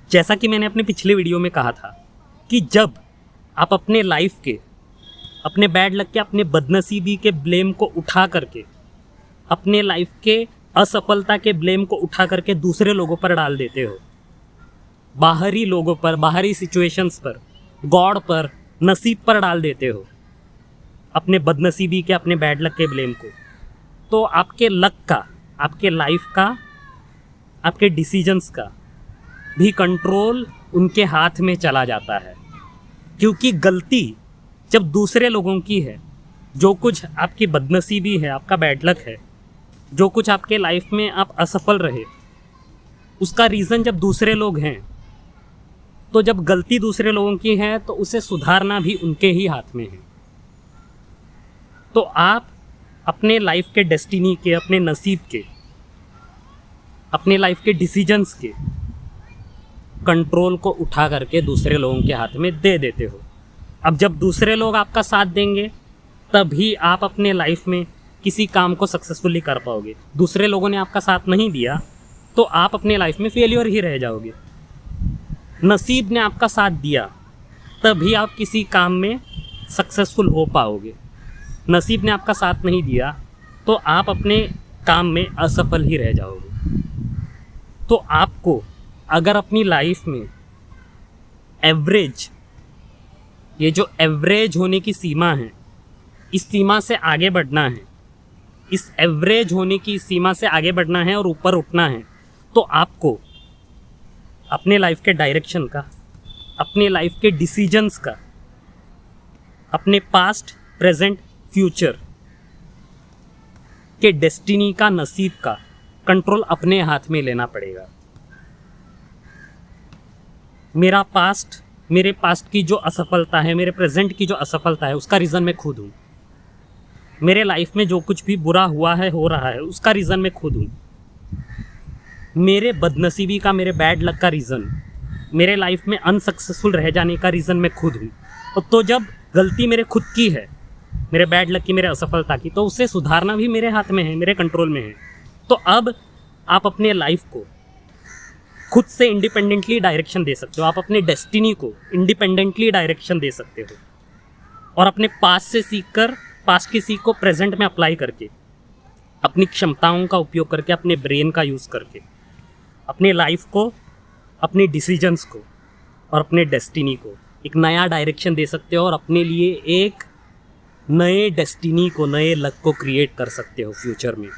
जैसा कि मैंने अपने पिछले वीडियो में कहा था कि जब आप अपने लाइफ के, अपने बैड लक के, अपने बदनसीबी के ब्लेम को उठा करके, अपने लाइफ के असफलता के ब्लेम को उठा करके दूसरे लोगों पर डाल देते हो, बाहरी लोगों पर, बाहरी सिचुएशंस पर, गॉड पर, नसीब पर डाल देते हो अपने बदनसीबी के, अपने बैड लक के ब्लेम को, तो आपके लक का, आपके लाइफ का, आपके डिसीजंस का भी कंट्रोल उनके हाथ में चला जाता है। क्योंकि गलती जब दूसरे लोगों की है, जो कुछ आपकी बदनसीबी है, आपका बैड लक है, जो कुछ आपके लाइफ में आप असफल रहे, उसका रीज़न जब दूसरे लोग हैं, तो जब गलती दूसरे लोगों की है तो उसे सुधारना भी उनके ही हाथ में है। तो आप अपने लाइफ के डेस्टिनी के, अपने नसीब के, अपने लाइफ के डिसीजंस के कंट्रोल को उठा करके दूसरे लोगों के हाथ में दे देते हो। अब जब दूसरे लोग आपका साथ देंगे तभी आप अपने लाइफ में किसी काम को सक्सेसफुली कर पाओगे। दूसरे लोगों ने आपका साथ नहीं दिया तो आप अपने लाइफ में फेलियर ही रह जाओगे। नसीब ने आपका साथ दिया तभी आप किसी काम में सक्सेसफुल हो पाओगे। नसीब ने आपका साथ नहीं दिया तो आप अपने काम में असफल ही रह जाओगे। तो आपको अगर अपनी लाइफ में एवरेज, ये जो एवरेज होने की सीमा है, इस सीमा से आगे बढ़ना है, इस एवरेज होने की सीमा से आगे बढ़ना है और ऊपर उठना है, तो आपको अपने लाइफ के डायरेक्शन का, अपने लाइफ के डिसीजंस का, अपने पास्ट, प्रेजेंट, फ्यूचर के डेस्टिनी का, नसीब का कंट्रोल अपने हाथ में लेना पड़ेगा। मेरे पास्ट की जो असफलता है, मेरे प्रेजेंट की जो असफलता है, उसका रीज़न मैं खुद हूँ। मेरे लाइफ में जो कुछ भी बुरा हुआ है, हो रहा है, उसका रीज़न मैं खुद हूँ। मेरे बदनसीबी का, मेरे बैड लक का रीज़न, मेरे लाइफ में अनसक्सेसफुल रह जाने का रीज़न मैं खुद हूँ। और तो जब गलती मेरे खुद की है, मेरे बैड लक की, मेरे असफलता की, तो उसे सुधारना भी मेरे हाथ में है, मेरे कंट्रोल में है। तो अब आप अपने लाइफ को खुद से इंडिपेंडेंटली डायरेक्शन दे सकते हो। आप अपने डेस्टिनी को इंडिपेंडेंटली डायरेक्शन दे सकते हो और अपने पास्ट से सीखकर, पास्ट की सीख को प्रेजेंट में अप्लाई करके, अपनी क्षमताओं का उपयोग करके, अपने ब्रेन का यूज़ करके अपने लाइफ को, अपने डिसीजंस को और अपने डेस्टिनी को एक नया डायरेक्शन दे सकते हो और अपने लिए एक नए डेस्टिनी को, नए लक को क्रिएट कर सकते हो फ्यूचर में।